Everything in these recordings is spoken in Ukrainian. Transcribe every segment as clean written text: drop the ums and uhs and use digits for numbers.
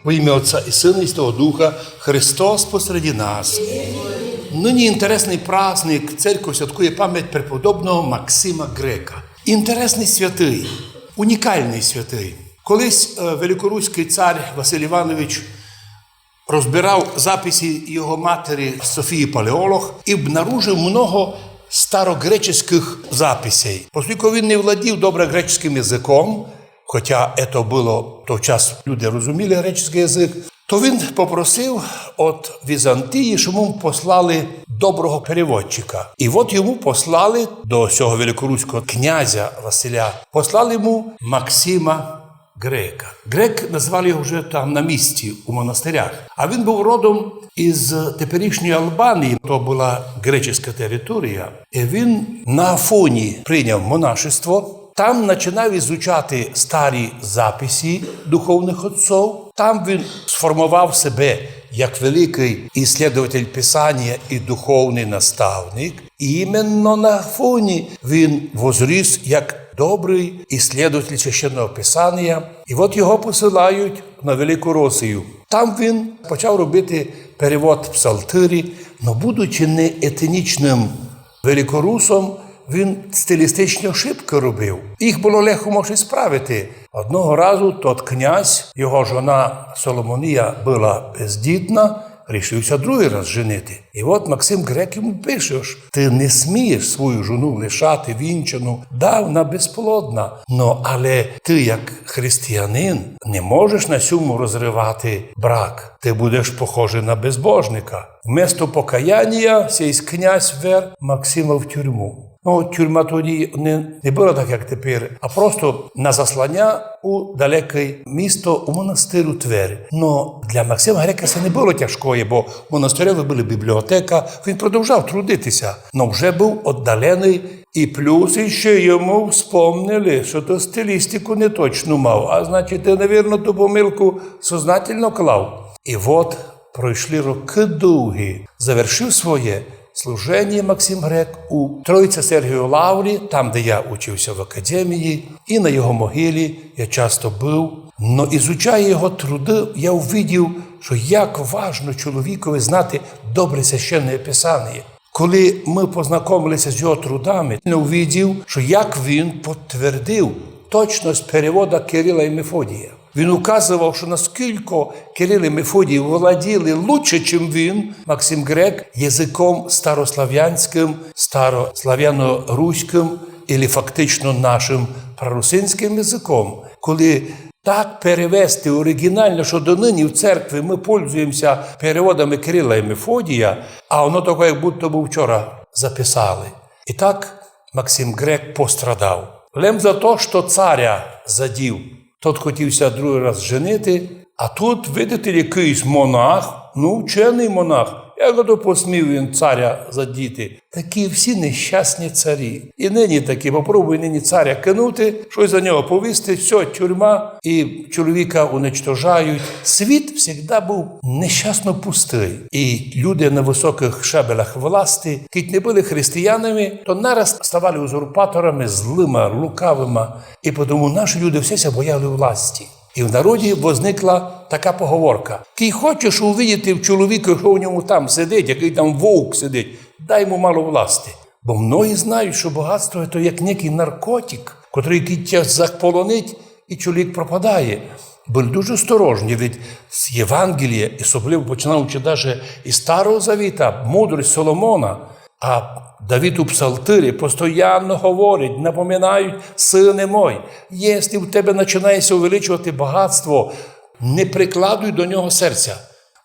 Во ім'я Отця і Сина і Святого Духа, Христос посреди нас. Нині інтересний праздник, церква святкує пам'ять преподобного Максима Грека. Інтересний святий, унікальний святий. Колись великоруський цар Василь Іванович розбирав записи його матері Софії Палеолог і обнаружив много старогреческих записей. Оскільки він не владів добре греческим язиком, хоча це було в той час, люди розуміли греческий язик, то він попросив від Візантії, щоб йому послали доброго переводчика. І от йому послали до цього великоруського князя Василя, послали йому Максима Грека. Грек назвали його вже там на місці, у монастирях. А він був родом із теперішньої Албанії, то була греческа територія. І він на Афоні прийняв монашество. Там починав ізучати старі записи духовних отців. Там він сформував себе як великий іслідователь Писання і духовний наставник. І іменно на Афоні він возріс як добрий іслідователь священного Писання. І от його посилають на Велику Росію. Там він почав робити перевод псалтирі, але будучи не етнічним великорусом, він стилістичні ошибки робив. Їх було легко може справити. Одного разу тот князь, його жона Соломонія була бездітна, рішився другий раз женити. І от Максим Грек йому пише, що ти не смієш свою жону лишати вінчану, давна безплодна. Але ти, як християнин, не можеш на цьому розривати брак. Ти будеш похожий на безбожника. Вместо покаяння цей князь вер Максима в тюрму. Тюрма тоді не була так, як тепер, а просто на заслання у далеке місто, у монастиру Твері. Для Максима Грека це не було тяжкое, бо в монастирі була бібліотека, він продовжав трудитися, але вже був віддалений. І плюс ще йому вспомнили, що то стилістику не точно мав, а значить, ти, навірно, ту помилку сознательно клав. І от пройшли роки довгі, завершив своє служення Максим Грек у Троїце-Сергію Лаврі, там, де я учився в академії, і на його могилі я часто був. Но ізучая його труди, я увидів, що як важно чоловікові знати добре священне Писання. Коли ми познайомилися з його трудами, я увидів, що як він підтвердив точність переводу Кирила і Мефодія. Він указував, що наскільки Кирил і Мефодій володіли лучше, ніж він, Максим Грек, язиком старослав'янським, старослав'яно-руським, або фактично нашим прорусинським язиком. Коли так перевести оригінально, що донині в церкві ми пользуємося переводами Кирила і Мефодія, а воно таке, як будто би вчора записали. І так Максим Грек пострадав. Лем за те, що царя задів. Тот хотівся другий раз женити, а тут, видите, якийсь монах, вчений монах, як то посмів він царя задіти. Такі всі нещасні царі. І нині такі, попробуй нині царя кинути, щось за нього повісти, все, тюрма, і чоловіка уничтожають. Світ завжди був нещасно пустий. І люди на високих шебелях власти, які не були християнами, то нараз ставали узурпаторами, злими, лукавими. І тому наші люди всі бояли власті. І в народі возникла така поговорка. Кий хочеш увидіти в чоловіку, що в ньому там сидить, який там вовк сидить, дай йому мало власти. Бо многі знають, що багатство – це як некий наркотик, який тебе заполонить, і чоловік пропадає. Були дуже осторожні, від з Євангелія, особливо починаючи навіть із Старого Завіта, мудрість Соломона, а Давид у псалтирі постійно говорить, напоминають, сине мой, якщо в тебе починається увеличувати багатство, не прикладуй до нього серця.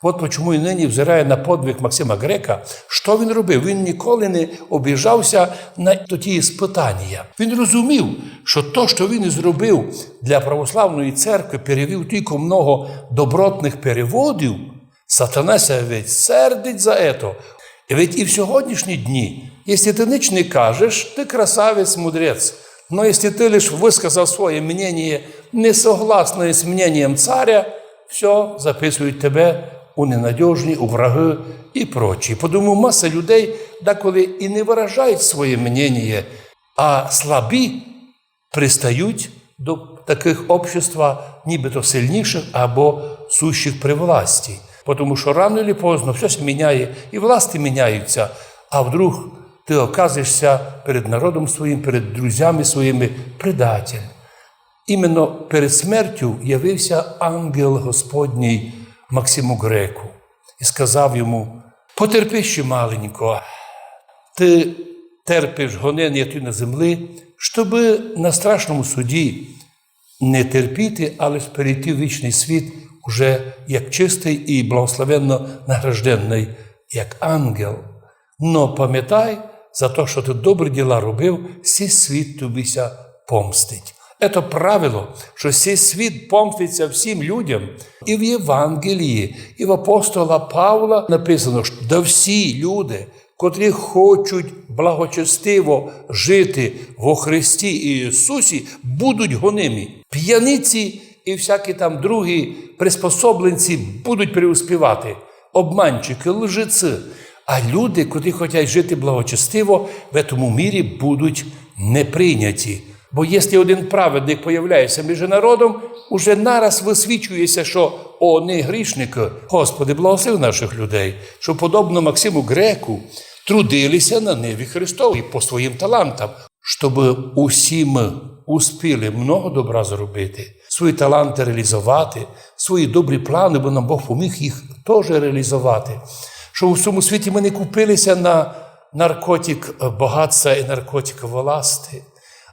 От чому і нині, взирає на подвиг Максима Грека, що він робив? Він ніколи не обіжався на ті іспитання. Він розумів, що те, що він зробив для православної церкви, перевів тільки много добротних переводів, сатана себе сердить за це. І ведь і в сьогоднішні дні, якщо ти ніч не кажеш, ти красавець, мудрець. Но якщо ти лише висказав своє мнение, не согласне з мнением царя, все, записують тебе у ненадіжні, у враги і прочі. Тому маса людей деколи і не виражають своє мнение, а слабі пристають до таких общества, нібито сильніших або сущих при власті. Тому що рано чи поздно все міняє, і власти міняються, а вдруг ти оказуєшся перед народом своїм, перед друзями своїми предатель. Іменно перед смертю явився ангел Господній Максиму Греку і сказав йому: потерпи ще маленько, ти терпиш гонення тут на землі, щоб на страшному суді не терпіти, але перейти в вічний світ уже як чистий і благословенно награжденний, як ангел. Но пам'ятай, за те, що ти добрі діла робив, сей світ тобіся помстить. Це правило, що сей світ помститься всім людям. І в Євангелії, і в апостола Павла написано, що да всі люди, котрі хочуть благочестиво жити во Христі і Ісусі, будуть гонимі. П'яниці і всякі там другі приспособленці будуть преуспівати. Обманчики, лжеці. А люди, котрі хочуть жити благочестиво, в цьому мірі будуть не прийняті. Бо якщо один праведник появляється між народом, уже нараз висвічується, що вони грішники. Господи, благослови наших людей, що, подобно Максиму Греку, трудилися на ниві Христовій по своїм талантам, щоб усі ми успіли много добра зробити, свої таланти реалізувати, свої добрі плани, бо нам Бог поміг їх теж реалізувати. Щоб у всьому світі ми не купилися на наркотик багатства і наркотик власти.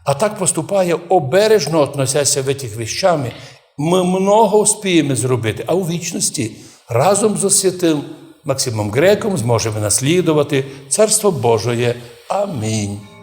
А так поступає, обережно относяся в цих вещами, ми много успіємо зробити, а у вічності разом з святим Максимом Греком зможемо наслідувати Царство Божоє. Амінь.